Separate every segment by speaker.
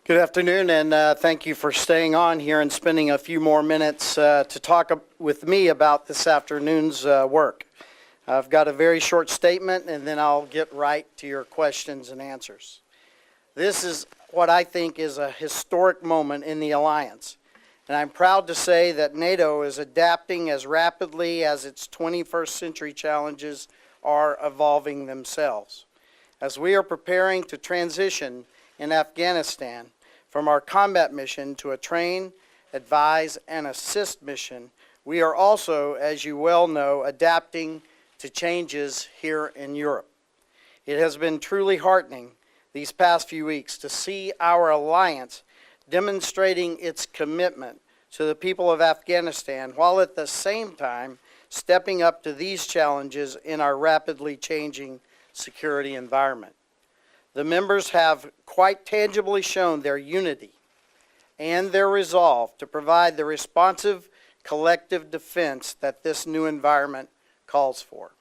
Speaker 1: Good afternoon, and thank you for staying on here and spending a few more minutes to talk with me about this afternoon's work. I've got a very short statement, and then I'll get right to your questions and answers. This is what I think is a historic moment in the alliance, and I'm proud to say that NATO is adapting as rapidly as its 21st century challenges are evolving themselves. As we are preparing to transition in Afghanistan from our combat mission to a train, advise, and assist mission, we are also, as you well know, adapting to changes here in Europe. It has been truly heartening these past few weeks to see our alliance demonstrating its commitment to the people of Afghanistan while at the same time stepping up to these challenges in our rapidly changing security environment. The members have quite tangibly shown their unity and their resolve to provide the responsive collective defense that this new environment calls for.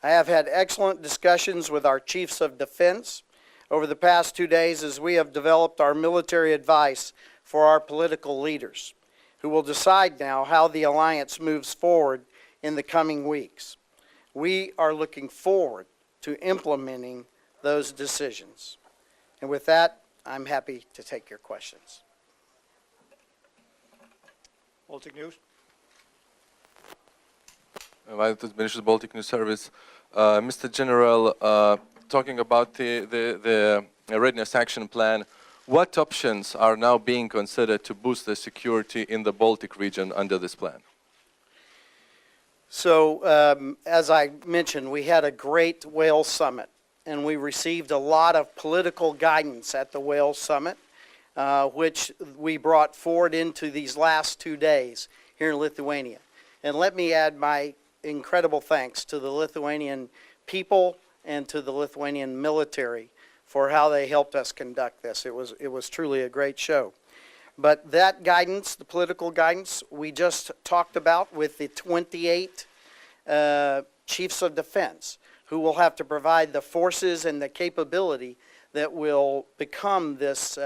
Speaker 1: I have had excellent discussions with our chiefs of defense over the past 2 days as we have developed our military advice for our political leaders, who will decide now how the alliance moves forward in the coming weeks. We are looking forward to implementing those decisions. And with that, I'm happy to take your questions.
Speaker 2: Baltic News.
Speaker 3: Vaidotas Benišis, Baltic News Service. Mr. General, talking about the readiness action plan, what options are now being considered to boost the security in the Baltic region under this plan?
Speaker 1: So, as I mentioned, we had a great Wales summit, and we received a lot of political guidance at the Wales Summit, which we brought forward into these last 2 days here in Lithuania. And let me add my incredible thanks to the Lithuanian people and to the Lithuanian military for how they helped us conduct this. It was truly a great show. But that guidance, the political guidance, we just talked about with the 28 chiefs of defense, who will have to provide the forces and the capability that will become this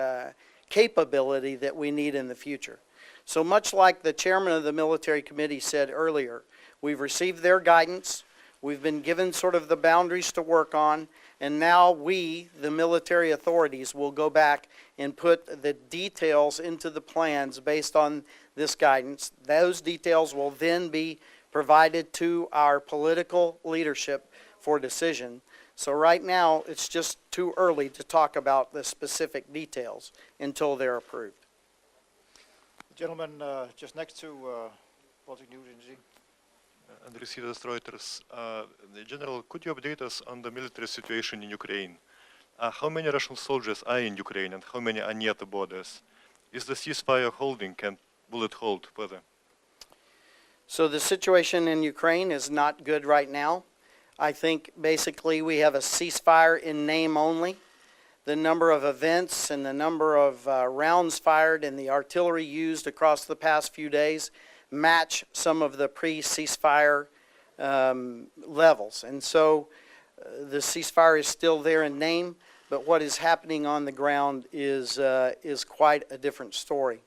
Speaker 1: capability that we need in the future. So much like the chairman of the military committee said earlier, we've received their guidance, we've been given sort of the boundaries to work on, and now we, the military authorities, will go back and put the details into the plans based on this guidance. Those details will then be provided to our political leadership for decision. So right now, it's just too early to talk about the specific details until they're approved.
Speaker 2: The gentleman just next to Baltic News in Zing.
Speaker 4: And receivers Reuters. General, could you update us on the military situation in Ukraine? How many Russian soldiers are in Ukraine and how many are near the borders? Is the ceasefire holding? Can will it hold further?
Speaker 1: So the situation in Ukraine is not good right now. I think basically we have a ceasefire in name only. The number of events and the number of rounds fired and the artillery used across the past few days match some of the pre-ceasefire levels. And so the ceasefire is still there in name, but what is happening on the ground is quite a different story.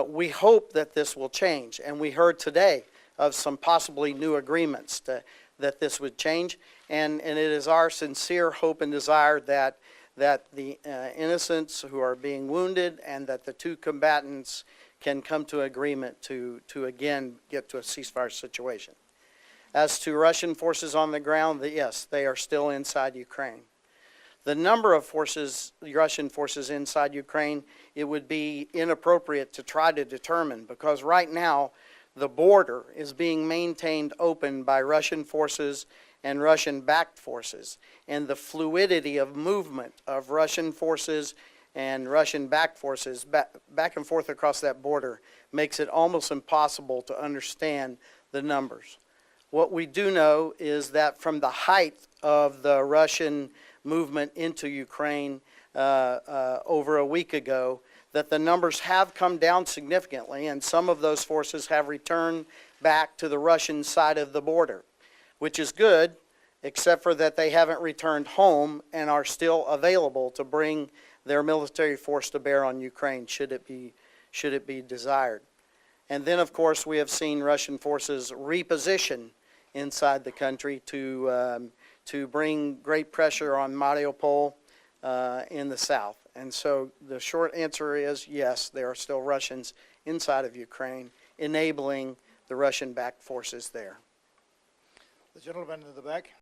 Speaker 1: We hope that this will change, and we heard today of some possibly new agreements that this would change, and it is our sincere hope and desire that the innocents who are being wounded and that the two combatants can come to agreement to again get to a ceasefire situation. As to Russian forces on the ground, yes, they are still inside Ukraine. The number of forces, Russian forces inside Ukraine, it would be inappropriate to try to determine, because right now the border is being maintained open by Russian forces and Russian-backed forces, and the fluidity of movement of Russian forces and Russian-backed forces back and forth across that border makes it almost impossible to understand the numbers. What we do know is that from the height of the Russian movement into Ukraine over a week ago, that the numbers have come down significantly, and some of those forces have returned back to the Russian side of the border, which is good, except for that they haven't returned home and are still available to bring their military force to bear on Ukraine, should it be desired. And then, of course, we have seen Russian forces reposition inside the country to bring great pressure on Mariupol in the south. And so the short answer is yes, there are still Russians inside of Ukraine enabling the Russian-backed forces there.
Speaker 2: The gentleman in the back.